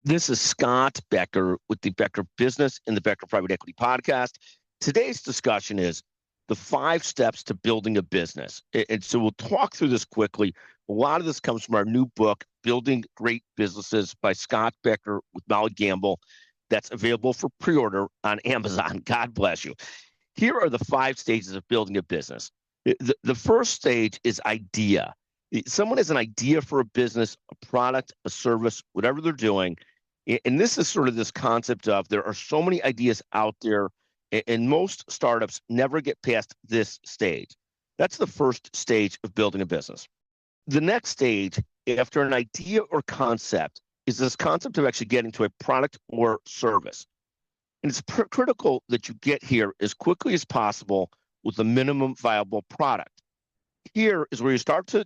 This is Scott Becker with the Becker Business and the Becker Private Equity Podcast. Today's discussion is the 5 steps to building a business. And so we'll talk through this quickly. A lot of this comes from our new book, Building Great Businesses by Scott Becker with Molly Gamble. That's available for pre-order on Amazon. God bless you. Here are the 5 stages of building a business. The first stage is idea. Someone has an idea for a business, a product, a service, whatever they're doing. And this is sort of this concept of there are so many ideas out there, and most startups never get past this stage. That's the first stage of building a business. The next stage, after an idea or concept, is this concept of actually getting to a product or service. And it's critical that you get here as quickly as possible with a minimum viable product. Here is where you start to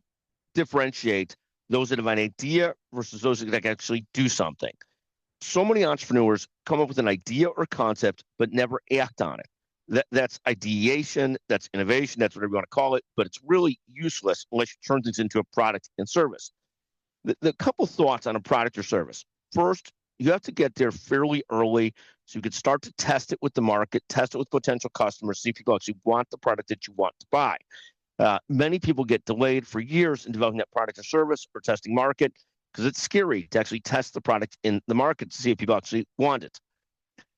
differentiate those that have an idea versus those that can actually do something. So many entrepreneurs come up with an idea or concept, but never act on it. That's ideation, that's innovation, that's whatever you want to call it, but it's really useless unless you turn things into a product and service. The couple thoughts on a product or service. First, you have to get there fairly early so you can start to test it with the market, test it with potential customers, see if people actually want the product that you want to buy. Many people get delayed for years in developing that product or service or testing market because it's scary to actually test the product in the market to see if people actually want it.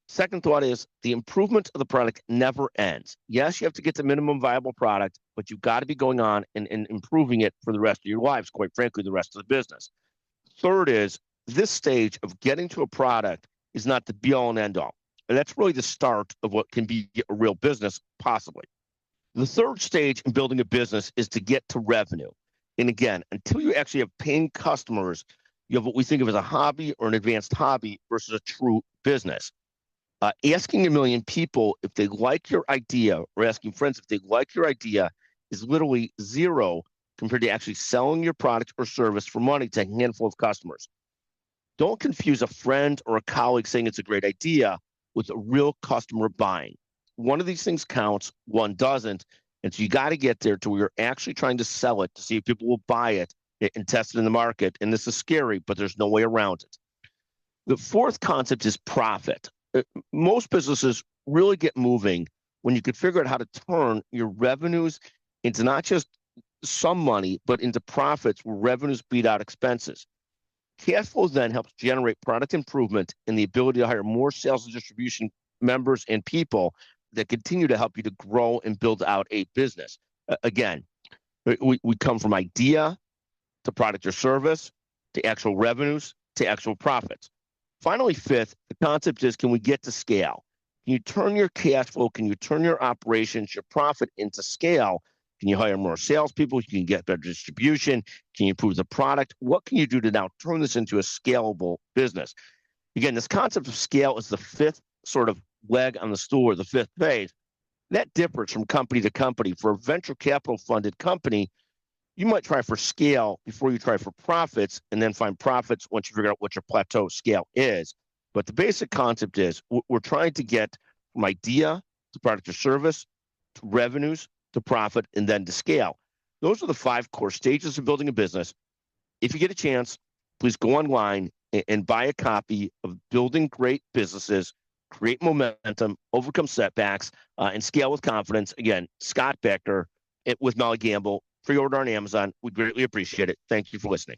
Second thought is the improvement of the product never ends. Yes, you have to get the minimum viable product, but you've got to be going on and improving it for the rest of your lives, quite frankly, the rest of the business. Third is this stage of getting to a product is not the be all and end all. And that's really the start of what can be a real business, possibly. The third stage in building a business is to get to revenue. And again, until you actually have paying customers, you have what we think of as a hobby or an advanced hobby versus a true business. Asking 1 million people if they like your idea or asking friends if they like your idea is literally zero compared to actually selling your product or service for money to a handful of customers. Don't confuse a friend or a colleague saying it's a great idea with a real customer buying. One of these things counts, one doesn't. And so you got to get there to where you're actually trying to sell it to see if people will buy it and test it in the market. And this is scary, but there's no way around it. The fourth concept is profit. Most businesses really get moving when you can figure out how to turn your revenues into not just some money, but into profits where revenues beat out expenses. Cash flow then helps generate product improvement and the ability to hire more sales and distribution members and people that continue to help you to grow and build out a business. Again, we come from idea to product or service to actual revenues to actual profits. Finally, fifth, the concept is, can we get to scale? Can you turn your cash flow? Can you turn your operations, your profit into scale? Can you hire more salespeople? Can you get better distribution? Can you improve the product? What can you do to now turn this into a scalable business? Again, this concept of scale is the fifth sort of leg on the stool, or the fifth phase. That differs from company to company. For a venture capital funded company, you might try for scale before you try for profits, and then find profits once you figure out what your plateau scale is. But the basic concept is we're trying to get from idea to product or service to revenues to profit and then to scale. Those are the 5 core stages of building a business. If you get a chance, please go online and buy a copy of Building Great Businesses, Create Momentum, Overcome Setbacks, and Scale with Confidence. Again, Scott Becker with Molly Gamble. Pre-order on Amazon. We'd greatly appreciate it. Thank you for listening.